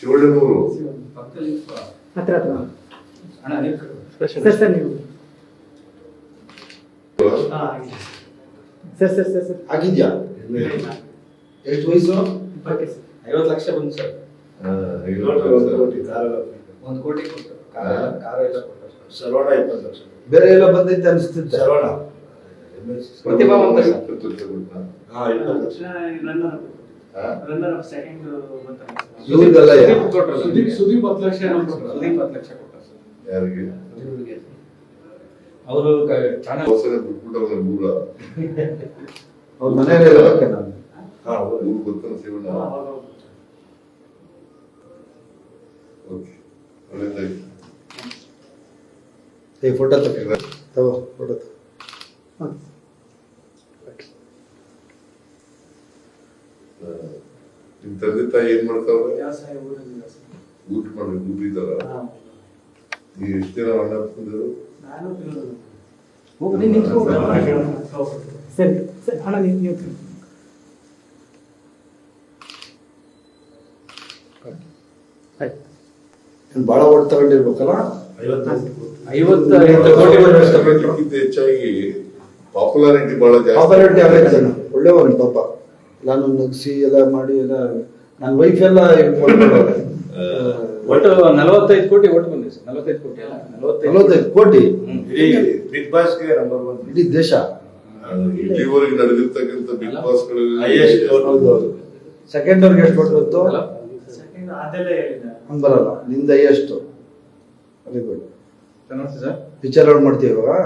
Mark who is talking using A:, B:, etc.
A: ಶಿವಳ್ಳನೂರು
B: ಹತ್ರ sir sir ನೀವು sir sir sir sir
C: ಆಗಿದ್ಯಾ ಎಷ್ಟು ವಯಸ್ಸು?
D: 50 ಲಕ್ಷ ಬಂತು ಸರ್. 1 ಕೋಟಿ ಕೊಟ್ಟು ಕಾರ ಎಲ್ಲ ಕೊಟ್ಟು
C: ಸರ್ವಣ 20 ಲಕ್ಷ. ಬೇರೆ ಎಲ್ಲ ಬಂದೈತೆ ಅನಿಸ್ತಿತ್ತು. ಸರ್ವಣ
D: ಪ್ರತಿಭಾವಂತ ಸರ್.
A: 20 ಲಕ್ಷ ಕೊಡ್ತಾ?
C: ಹಾ 20 ಲಕ್ಷ.
B: ರನ್ನರ್ ಸೆಕೆಂಡ್ ಬಂತಲ್ಲ
C: ಇವ್ರಿಗೆಲ್ಲ
D: ಸುದೀಪ್ 10 ಲಕ್ಷ ಕೊಟ್ಟ ಸರ್.
A: ಯಾರಿಗೆ?
D: ಅವರು
A: ಹೊಸನೆ ಬಿಟ್ಬಿಟ್ಟವ್ರೆ ಊರ.
C: ಅವ್ರ ಮನೆಯಲ್ಲಿ ಇರೋಕೆ ನಾನು.
A: ಹಾ ಊರು ಗೊತ್ತಲ್ಲ ಶಿವಣ್ಣ. ಓಕೆ ಒಳ್ಳೆದಾಯ್ತು.
C: ಏ ಫೋಟೋ ತಗೋ ಫೋಟೋ
A: ನಿಮ್ ತಂದೆ ತಾಯಿ ಏನ್ ಮಾಡ್ತಾವ್ರೆ? ಊಟ ಮಾಡಿ ಊರಿದಾರ? ನೀವು ಎಷ್ಟು ಜನ ಅಣ್ಣ ಹಾಕ್ತಿದ್ರು?
B: ಸರಿ ಸರ್ ಅಣ್ಣ ನೀವು
C: ಭಾಳ ಓಟ್ ತಗೊಂಡಿರ್ಬೇಕಲ್ಲ.
D: 50 ಕೋಟಿ
A: ಅದಕ್ಕಿಂತ ಹೆಚ್ಚಾಗಿ ಪಾಪ್ಯುಲಾರಿಟಿ ಬಹಳ
C: ಪಾಪ್ಯುಲಾರಿಟಿ
A: ಜಾಸ್ತಿ.
C: ಆಗೈತೆ ಒಳ್ಳೆಯವನು ಪಾಪ. ನಾನು ನಗ್ಸಿ ಎಲ್ಲ ಮಾಡಿ ಎಲ್ಲ ನನ್ನ ವೈಫ್ ಎಲ್ಲ
D: ಒಟ್ಟು 45 ಕೋಟಿ ಒಟ್ಟು ಬಂದಿದೆ ಸರ್. 45 ಕೋಟಿ ಅಲ್ಲ
C: 45 ಕೋಟಿ
E: ಬಿಗ್ ಬಾಸ್ಗೆ ನಂಬರ್ 1
C: ಇಡೀ ದೇಶ.
A: ಇಲ್ಲಿವರೆಗೆ ನಡೆದಿರ್ತಕ್ಕಂಥ ಬಿಗ್ ಬಾಸ್
C: ಹೌದು. ಸೆಕೆಂಡ್ ಅವ್ರಿಗೆ ಎಷ್ಟು ಓಟ್ ಬಂತು? ಹಂಗ್ ಬರಲ್ಲ. ನಿಂದ ಎಷ್ಟು? Very good.
D: Sir.
C: Picture out ಮಾಡ್ತೀವಿ ಇವಾಗ.